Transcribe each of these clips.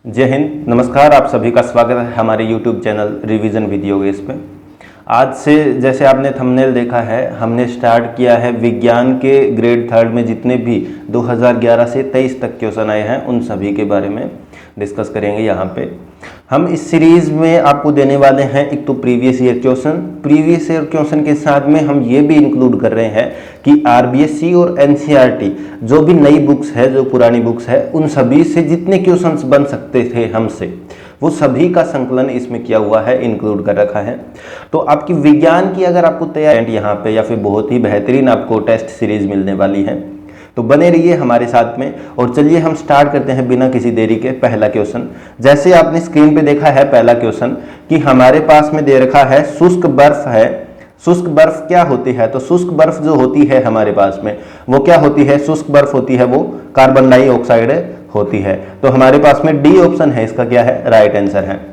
जय हिंद, नमस्कार। आप सभी का स्वागत है हमारे YouTube channel revision with Yogesh पे। आज से जैसे आपने थंबनेल देखा है, हमने स्टार्ट किया है विज्ञान के ग्रेड थर्ड में जितने भी 2011 से 23 तक क्वेश्चन आए हैं उन सभी के बारे में डिस्कस करेंगे। यहाँ पे हम इस सीरीज में आपको देने वाले हैं एक तो प्रीवियस ईयर क्वेश्चन के साथ में हम ये भी इंक्लूड कर रहे हैं कि आरबीएससी और एनसीईआरटी जो भी नई बुक्स है, जो पुरानी बुक्स है, उन सभी से जितने क्वेश्चंस बन सकते थे हमसे वो सभी का संकलन इसमें किया हुआ है, इंक्लूड कर रखा है। तो आपकी विज्ञान की अगर आपको तैयारी यहाँ पे या फिर बहुत ही बेहतरीन आपको टेस्ट सीरीज मिलने वाली है, तो बने रहिए हमारे साथ में। और चलिए हम स्टार्ट करते हैं बिना किसी देरी के। पहला क्वेश्चन, जैसे आपने स्क्रीन पे देखा है पहला क्वेश्चन कि हमारे पास में दे रखा है शुष्क बर्फ है। शुष्क बर्फ क्या होती है? तो शुष्क बर्फ जो होती है हमारे पास में वो क्या होती है? शुष्क बर्फ होती है वो कार्बन डाइऑक्साइड होती है। तो हमारे पास में डी ऑप्शन है इसका क्या है? राइट आंसर है।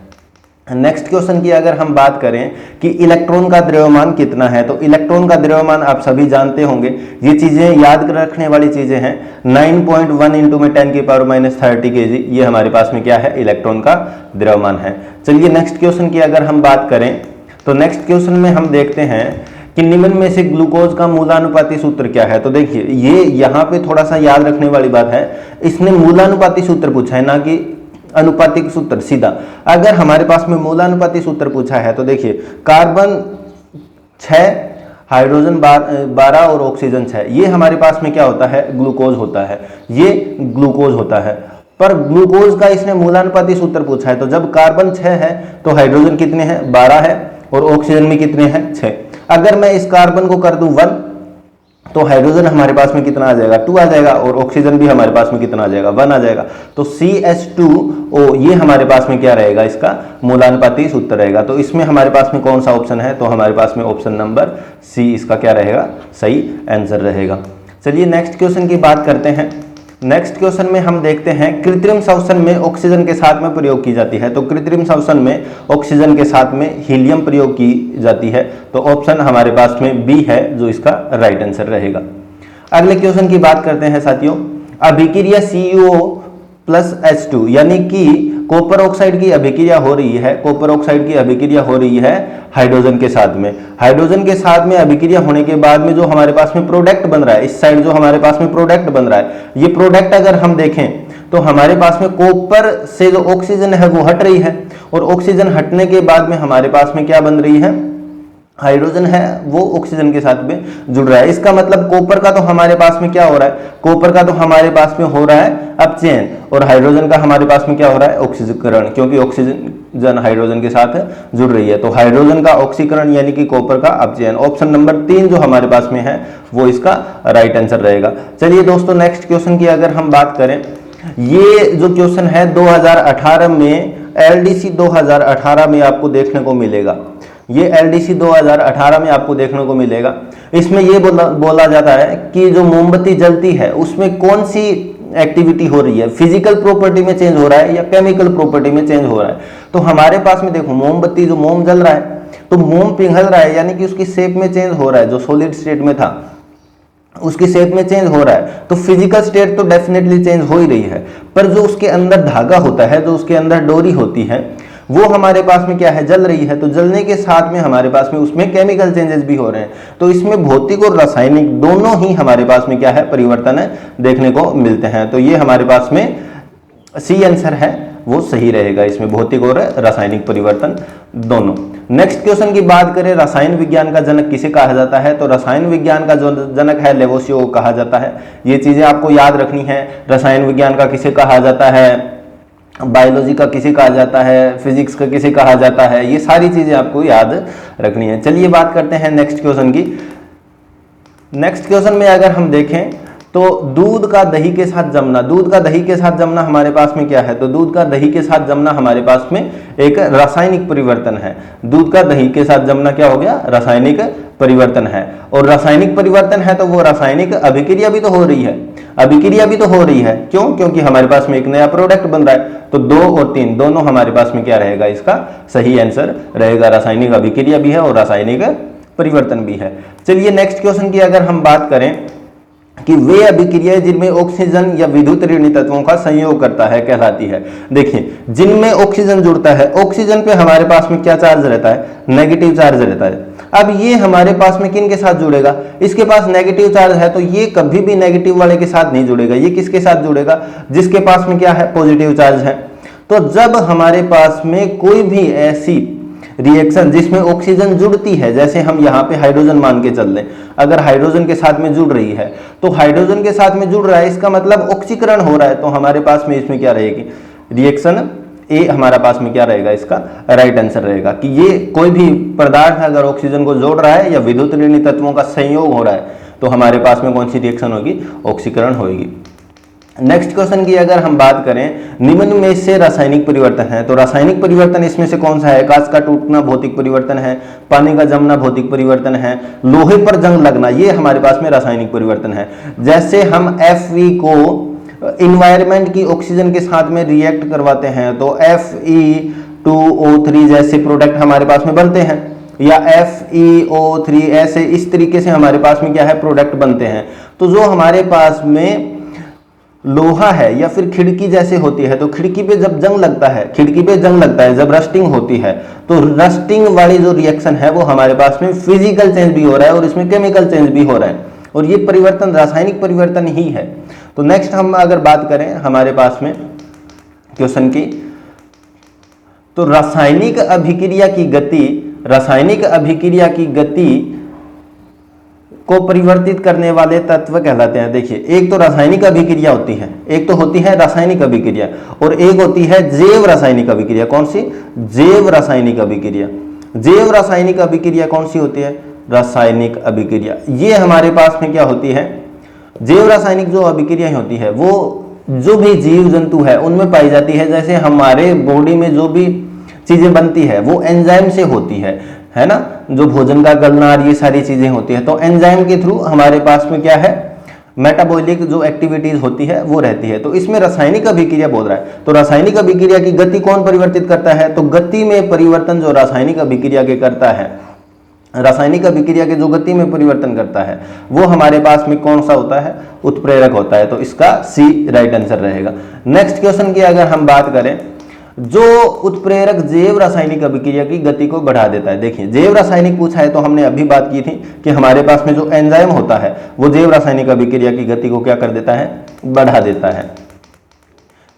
नेक्स्ट क्वेश्चन की अगर हम बात करें कि इलेक्ट्रॉन का द्रव्यमान कितना है, तो इलेक्ट्रॉन का द्रव्यमान आप सभी जानते होंगे, ये चीजें याद रखने वाली चीजें हैं। 9.1 इंटू में 10 की पावर -30 kg, ये हमारे पास में क्या है? इलेक्ट्रॉन का द्रव्यमान है। चलिए नेक्स्ट क्वेश्चन की अगर हम बात करें तो नेक्स्ट क्वेश्चन में हम देखते हैं कि निम्न में से ग्लूकोज का मूलानुपाती सूत्र क्या है। तो देखिए ये यहाँ पे थोड़ा सा याद रखने वाली बात है, इसने मूलानुपाती सूत्र पूछा है, ना कि अनुपातिक सूत्र सीधा। अगर हमारे पास में मूलानुपाती सूत्र पूछा है तो देखिए कार्बन 6, हाइड्रोजन 12 और ऑक्सीजन 6, ये हमारे पास में क्या होता है? ग्लूकोज होता है, ये ग्लूकोज होता है। पर ग्लूकोज का इसने मूलानुपाती सूत्र पूछा है, तो जब कार्बन 6 है तो हाइड्रोजन कितने हैं? 12 है और ऑक्सीजन में कितने हैं? 6। अगर मैं इस कार्बन को कर दूं 1 तो हाइड्रोजन हमारे पास में कितना आ जाएगा? 2 आ जाएगा और ऑक्सीजन भी हमारे पास में कितना आ जाएगा? 1 आ जाएगा। तो CH2O ये हमारे पास में क्या रहेगा? इसका मूलानुपाती सूत्र रहेगा। तो इसमें हमारे पास में कौन सा ऑप्शन है? तो हमारे पास में ऑप्शन नंबर सी इसका क्या रहेगा? सही आंसर रहेगा। चलिए नेक्स्ट क्वेश्चन की बात करते हैं। नेक्स्ट क्वेश्चन में हम देखते हैं कृत्रिम श्वसन में ऑक्सीजन के साथ में प्रयोग की जाती है। तो कृत्रिम श्वसन में ऑक्सीजन के साथ में हीलियम प्रयोग की जाती है, तो ऑप्शन हमारे पास में बी है जो इसका राइट आंसर रहेगा। अगले क्वेश्चन की बात करते हैं साथियों। अभिक्रिया CuO+H2 यानी कि कॉपर ऑक्साइड की अभिक्रिया हो रही है, कॉपर ऑक्साइड की अभिक्रिया हो रही है हाइड्रोजन के साथ में। हाइड्रोजन के साथ में अभिक्रिया होने के बाद में जो हमारे पास में प्रोडक्ट बन रहा है, इस साइड जो हमारे पास में प्रोडक्ट बन रहा है, ये प्रोडक्ट अगर हम देखें तो हमारे पास में कॉपर से जो ऑक्सीजन है वो हट रही है और ऑक्सीजन हटने के बाद में हमारे पास में क्या बन रही है? हाइड्रोजन है वो ऑक्सीजन के साथ में जुड़ रहा है। इसका मतलब कॉपर का तो हमारे पास में क्या हो रहा है? कॉपर का तो हमारे पास में हो रहा है अपचयन और हाइड्रोजन का हमारे पास में क्या हो रहा है? ऑक्सीकरण, क्योंकि ऑक्सीजन हाइड्रोजन के साथ जुड़ रही है। तो हाइड्रोजन का ऑक्सीकरण यानी कि कॉपर का अपचयन। ऑप्शन नंबर 3 जो हमारे पास में है वो इसका राइट आंसर रहेगा। चलिए दोस्तों नेक्स्ट क्वेश्चन की अगर हम बात करें, ये जो क्वेश्चन है 2018 में LDC 2018 में आपको देखने को मिलेगा। ये LDC 2018 में आपको देखने को मिलेगा। इसमें ये बोला जाता है कि जो मोमबत्ती जलती है उसमें कौन सी एक्टिविटी हो रही है? फिजिकल प्रॉपर्टी में चेंज हो रहा है या केमिकल प्रॉपर्टी में चेंज हो रहा है? तो हमारे पास में देखो मोमबत्ती, जो मोम जल रहा है तो मोम पिघल रहा है, यानी कि उसकी शेप में चेंज हो रहा है। जो सॉलिड स्टेट में था उसकी शेप में चेंज हो रहा है, तो फिजिकल स्टेट तो डेफिनेटली चेंज हो ही रही है। पर जो उसके अंदर धागा होता है, जो उसके अंदर डोरी होती है, वो हमारे पास में क्या है? जल रही है। तो जलने के साथ में हमारे पास में उसमें केमिकल चेंजेस भी हो रहे हैं। तो इसमें भौतिक और रासायनिक दोनों ही हमारे पास में क्या है? परिवर्तन देखने को मिलते हैं। तो ये हमारे पास में सी आंसर है वो सही रहेगा, इसमें भौतिक और रासायनिक परिवर्तन दोनों। नेक्स्ट क्वेश्चन की बात करें, रसायन विज्ञान का जनक किसे कहा जाता है? तो रसायन विज्ञान का जो जनक है लेवोसियो को कहा जाता है। ये चीजें आपको याद रखनी है। रसायन विज्ञान का किसे कहा जाता है, बायोलॉजी का किसे कहा जाता है, फिजिक्स का किसे कहा जाता है, ये सारी चीजें आपको याद रखनी है। चलिए बात करते हैं नेक्स्ट क्वेश्चन की। नेक्स्ट क्वेश्चन में अगर हम देखें तो दूध का दही के साथ जमना, दूध का दही के साथ जमना हमारे पास में क्या है? तो दूध का दही के साथ जमना हमारे पास में एक रासायनिक परिवर्तन है। दूध का दही के साथ जमना क्या हो गया? रासायनिक परिवर्तन है। और रासायनिक परिवर्तन है तो वो रासायनिक अभिक्रिया भी तो हो रही है, अभिक्रिया भी तो हो रही है। क्यों? क्योंकि हमारे पास में एक नया प्रोडक्ट बन रहा है। तो 2 और 3 दोनों हमारे पास में क्या रहेगा? इसका सही आंसर रहेगा। रासायनिक अभिक्रिया भी है और रासायनिक परिवर्तन भी है। चलिए नेक्स्ट क्वेश्चन की अगर हम बात करें कि वे अभिक्रियाएं जिनमें ऑक्सीजन या विद्युत ऋणात्मक तत्वों का संयोग करता है कहलाती है। देखिए, जिनमें ऑक्सीजन जुड़ता है, ऑक्सीजन पे हमारे पास में क्या चार्ज रहता है, नेगेटिव चार्ज रहता है। अब ये हमारे पास में किन के साथ जुड़ेगा, इसके पास नेगेटिव चार्ज है तो ये कभी भी नेगेटिव वाले के साथ नहीं जुड़ेगा। ये किसके साथ जुड़ेगा, जिसके पास में क्या है, पॉजिटिव चार्ज है। तो जब हमारे पास में कोई भी ऐसी रिएक्शन जिसमें ऑक्सीजन जुड़ती है, जैसे हम यहाँ पे हाइड्रोजन मान के चल लें, अगर हाइड्रोजन के साथ में जुड़ रही है तो हाइड्रोजन के साथ में जुड़ रहा है, इसका मतलब ऑक्सीकरण हो रहा है, तो हमारे पास में इसमें क्या रहेगी, रिएक्शन ए हमारा पास में क्या रहेगा, इसका राइट आंसर रहेगा कि ये कोई भी पदार्थ अगर ऑक्सीजन को जोड़ रहा है या विद्युत ऋणात्मक तत्वों का संयोग हो रहा है तो हमारे पास में कौन सी रिएक्शन होगी, ऑक्सीकरण होगी। नेक्स्ट क्वेश्चन की अगर हम बात करें, निम्न में से रासायनिक परिवर्तन है, तो रासायनिक परिवर्तन इसमें से कौन सा है, कांच का टूटना भौतिक परिवर्तन है, पानी का जमना भौतिक परिवर्तन है, लोहे पर जंग लगना ये हमारे पास में रासायनिक परिवर्तन है। जैसे हम Fe को इन्वायरमेंट की ऑक्सीजन के साथ में रिएक्ट करवाते हैं तो Fe2O3 जैसे प्रोडक्ट हमारे पास में बनते हैं, या FeO3 ऐसे इस तरीके से हमारे पास में क्या है, प्रोडक्ट बनते हैं। तो जो हमारे पास में लोहा है या फिर खिड़की जैसे होती है, तो खिड़की पे जब जंग लगता है, खिड़की पे जंग लगता है, जब रस्टिंग होती है तो रस्टिंग वाली जो रिएक्शन है वो हमारे पास में फिजिकल चेंज भी हो रहा है और इसमें केमिकल चेंज भी हो रहा है, और ये परिवर्तन रासायनिक परिवर्तन ही है। तो नेक्स्ट हम अगर बात करें हमारे पास में क्वेश्चन की, तो रासायनिक अभिक्रिया की गति को परिवर्तित करने वाले तत्व कहलाते हैं। देखिए, एक तो रासायनिक अभिक्रिया होती है, एक तो होती है रासायनिक अभिक्रिया और एक होती है जैव रासायनिक अभिक्रिया। कौन सी, जैव रासायनिक अभिक्रिया। जैव रासायनिक अभिक्रिया कौन सी होती है, रासायनिक अभिक्रिया। ये हमारे पास में क्या होती है, जैव रासायनिक जो अभिक्रिया होती है वो जो भी जीव जंतु है उनमें पाई जाती है। जैसे हमारे बॉडी में जो भी चीजें बनती है वो एंजाइम से होती है ना, जो भोजन का गलना ये सारी चीजें होती है, तो एंजाइम के थ्रू हमारे पास में क्या है, मेटाबॉलिक जो एक्टिविटीज होती है वो रहती है। तो इसमें रासायनिक अभिक्रिया बोल रहा है, तो रासायनिक अभिक्रिया की गति कौन परिवर्तित करता है, तो गति में परिवर्तन जो रासायनिक अभिक्रिया के करता है, रासायनिक अभिक्रिया के जो गति में परिवर्तन करता है वो हमारे पास में कौन सा होता है, उत्प्रेरक होता है। तो इसका सी राइट आंसर रहेगा। नेक्स्ट क्वेश्चन की अगर हम बात करें, जो उत्प्रेरक जैव रासायनिक अभिक्रिया की गति को बढ़ा देता है। देखिए, जैव रासायनिक पूछा है तो हमने अभी बात की थी कि हमारे पास में जो एंजाइम होता है वो जैव रासायनिक अभिक्रिया की गति को क्या कर देता है, बढ़ा देता है।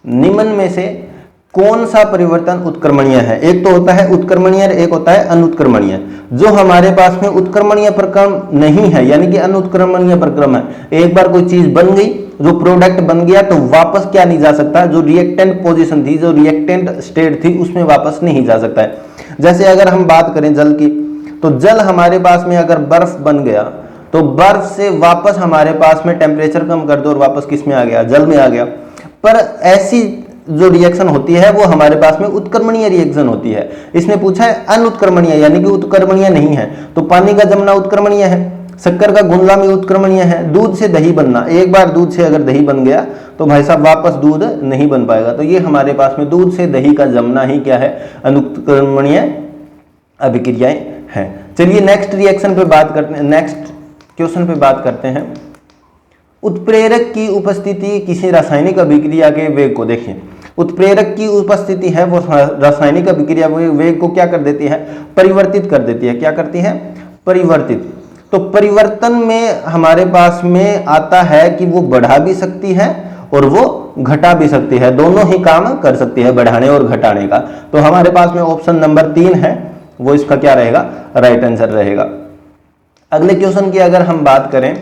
निम्न में से कौन सा परिवर्तन उत्क्रमणीय है, एक तो होता है उत्क्रमणीय और एक होता है अनुत्क्रमणीय। जो हमारे पास में उत्क्रमणीय प्रक्रम नहीं है यानी कि अनुत्क्रमणीय प्रक्रम है, एक बार कोई चीज बन गई, जो प्रोडक्ट बन गया तो वापस क्या नहीं जा सकता, जो रिएक्टेंट पोजीशन थी, जो रिएक्टेंट स्टेट थी उसमें वापस नहीं जा सकता है। जैसे अगर हम बात करें जल की, तो जल हमारे पास में अगर बर्फ बन गया तो बर्फ से वापस हमारे पास में टेम्परेचर कम कर दो और वापस किस में आ गया, जल में आ गया। पर ऐसी जो रिएक्शन होती है वो हमारे पास में उत्क्रमणीय रिएक्शन होती है। इसने पूछा है अनुत्क्रमणीय यानी कि उत्क्रमणीय नहीं है, तो पानी का जमना उत्क्रमणीय है, शक्कर का घुलना भी उत्क्रमणीय है, दूध से दही बनना, एक बार दूध से अगर दही बन गया तो भाई साहब वापस दूध नहीं बन पाएगा। तो ये हमारे पास में दूध से दही का जमना ही क्या है, अनुत्क्रमणीय अभिक्रियाएं हैं। चलिए नेक्स्ट रिएक्शन पे बात करते हैं, नेक्स्ट क्वेश्चन पे बात करते हैं। उत्प्रेरक की उपस्थिति किसी रासायनिक अभिक्रिया के वेग को, देखिए उत्प्रेरक की उपस्थिति है वो रासायनिक अभिक्रिया वेग को क्या कर देती है, परिवर्तित कर देती है। क्या करती है, परिवर्तित। तो परिवर्तन में हमारे पास में आता है कि वो बढ़ा भी सकती है और वो घटा भी सकती है, दोनों ही काम कर सकती है, बढ़ाने और घटाने का। तो हमारे पास में ऑप्शन नंबर 3 है वो इसका क्या रहेगा, राइट आंसर रहेगा। अगले क्वेश्चन की अगर हम बात करें,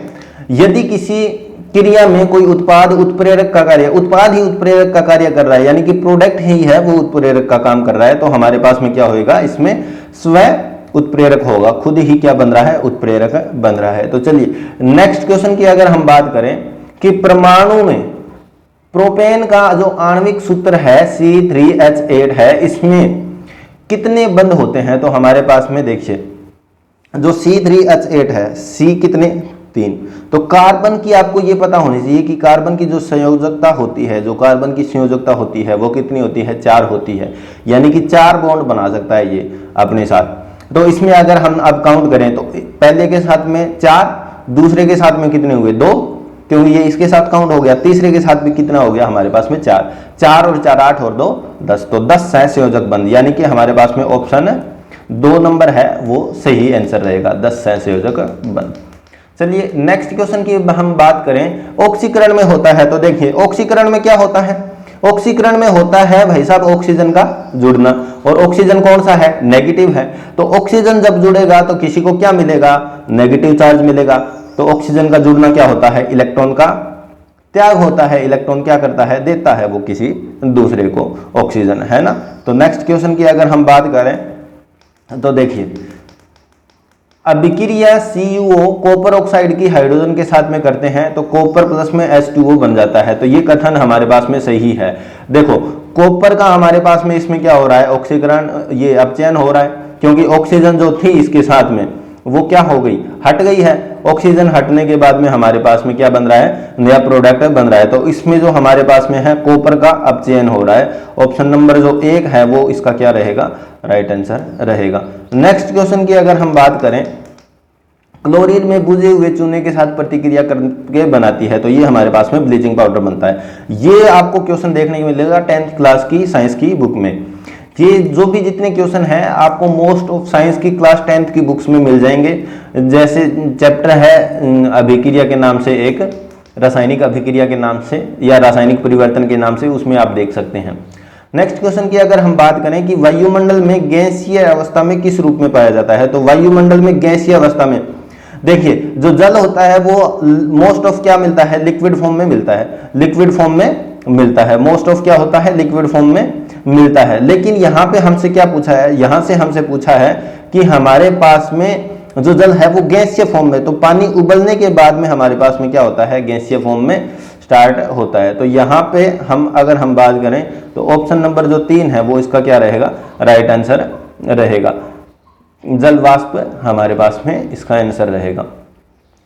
यदि किसी क्रिया में कोई उत्पाद उत्प्रेरक का कार्य, उत्पाद ही उत्प्रेरक का कार्य कर रहा है यानी कि प्रोडक्ट ही है वो उत्प्रेरक का काम कर रहा है, तो हमारे पास में क्या होगा, इसमें स्वयं उत्प्रेरक होगा, खुद ही क्या बन रहा है, उत्प्रेरक बन रहा है। तो चलिए नेक्स्ट क्वेश्चन की अगर हम बात करें कि परमाणु में प्रोपेन का जो आणविक सूत्र है C3H8 है, इसमें कितने बंध होते हैं, तो हमारे पास में देखिए जो C3H8 है, C कितने, 3। तो कार्बन की आपको ये पता होनी चाहिए कि कार्बन की जो संयोजकता होती है, जो कार्बन की संयोजकता होती है वो कितनी होती है, 4 होती है, यानी कि 4 बॉन्ड बना सकता है ये अपने साथ। तो इसमें अगर हम अब काउंट करें तो पहले के साथ में 4, दूसरे के साथ में कितने हुए, 2, क्योंकि ये इसके साथ काउंट हो गया, तीसरे के साथ भी कितना हो गया हमारे पास में 4, 4 और 4 8 और 2 10, तो 10 सहसंयोजक बंध, यानी कि हमारे पास में ऑप्शन 2 नंबर है वो सही आंसर रहेगा, 10 सहसंयोजक बंध। चलिए नेक्स्ट क्वेश्चन की हम बात करें, ऑक्सीकरण में होता है, तो देखिए ऑक्सीकरण में क्या होता है, ऑक्सीकरण में होता है भाई साहब ऑक्सीजन का जुड़ना, और ऑक्सीजन कौन सा है, नेगेटिव है, तो ऑक्सीजन जब जुड़ेगा तो किसी को क्या मिलेगा, नेगेटिव चार्ज मिलेगा, तो ऑक्सीजन का जुड़ना क्या होता है, इलेक्ट्रॉन का त्याग होता है, इलेक्ट्रॉन क्या करता है, देता है वो किसी दूसरे को ऑक्सीजन, है ना। तो नेक्स्ट क्वेश्चन की अगर हम बात करें तो देखिए, अभिक्रिया CuO कॉपर ऑक्साइड की हाइड्रोजन के साथ में करते हैं तो कॉपर प्लस में H2O बन जाता है, तो ये कथन हमारे पास में सही है। देखो कॉपर का हमारे पास में इसमें क्या हो रहा है, ऑक्सीकरण, ये अपचयन हो रहा है, क्योंकि ऑक्सीजन जो थी इसके साथ में वो क्या हो गई, हट गई है, ऑक्सीजन हटने के बाद में हमारे पास में क्या बन रहा है, नया प्रोडक्ट बन रहा है, तो इसमें जो हमारे पास में है कॉपर का अपचयन हो रहा है, ऑप्शन नंबर जो 1 है वो इसका क्या रहेगा, राइट आंसर रहेगा। नेक्स्ट क्वेश्चन की अगर हम बात करें, क्लोरीन में बुझे हुए चूने के साथ प्रतिक्रिया करके बनाती है, तो ये हमारे पास में ब्लीचिंग पाउडर बनता है। ये आपको क्वेश्चन देखने को मिलेगा 10th क्लास की साइंस की बुक में। ये जो भी जितने क्वेश्चन हैं आपको मोस्ट ऑफ साइंस की क्लास 10th की बुक्स में मिल जाएंगे। जैसे चैप्टर है अभिक्रिया के नाम से, एक रासायनिक अभिक्रिया के नाम से या रासायनिक परिवर्तन के नाम से, उसमें आप देख सकते हैं। नेक्स्ट क्वेश्चन की अगर हम बात करें कि वायुमंडल में गैसीय अवस्था में किस रूप में पाया जाता है, तो वायुमंडल में गैसीय अवस्था में देखिए जो जल होता है वो मोस्ट ऑफ क्या मिलता है, लिक्विड फॉर्म में मिलता है, लिक्विड फॉर्म में मिलता है, मोस्ट ऑफ क्या होता है, लिक्विड फॉर्म में मिलता है। लेकिन यहाँ पे हमसे क्या पूछा है, यहाँ से हमसे पूछा है कि हमारे पास में जो जल है वो गैसीय फॉर्म में, तो पानी उबलने के बाद में हमारे पास में क्या होता है, गैसीय फॉर्म में स्टार्ट होता है। तो यहाँ पे हम अगर हम बात करें तो ऑप्शन नंबर जो 3 है वो इसका क्या रहेगा, राइट आंसर रहेगा, जल वाष्प हमारे पास में इसका आंसर रहेगा।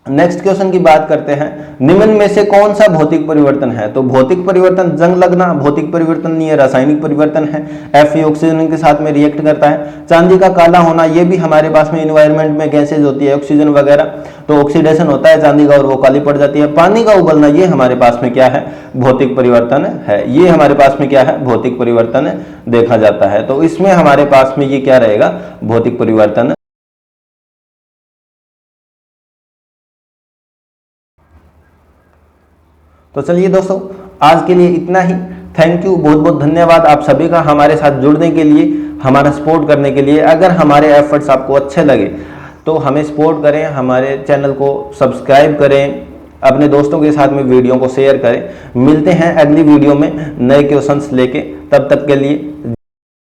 नेक्स्ट क्वेश्चन की बात करते हैं, निम्न में से कौन सा भौतिक परिवर्तन है, तो भौतिक परिवर्तन जंग लगना भौतिक परिवर्तन नहीं है, रासायनिक परिवर्तन है। Fe ऑक्सीजन के साथ में रिएक्ट करता है। चांदी का काला होना, ये भी हमारे पास में इन्वायरमेंट में गैसेज होती है, ऑक्सीजन वगैरह, तो ऑक्सीडेशन होता है चांदी का और वो काली पड़ जाती है। पानी का उबलना, ये हमारे पास में क्या है, भौतिक परिवर्तन है, ये हमारे पास में क्या है, भौतिक परिवर्तन देखा जाता है। तो इसमें हमारे पास में ये क्या रहेगा, भौतिक परिवर्तन। तो चलिए दोस्तों आज के लिए इतना ही। थैंक यू, बहुत बहुत धन्यवाद आप सभी का हमारे साथ जुड़ने के लिए, हमारा सपोर्ट करने के लिए। अगर हमारे एफर्ट्स आपको अच्छे लगे तो हमें सपोर्ट करें, हमारे चैनल को सब्सक्राइब करें, अपने दोस्तों के साथ में वीडियो को शेयर करें। मिलते हैं अगली वीडियो में नए क्वेश्चंस लेके, तब तक के लिए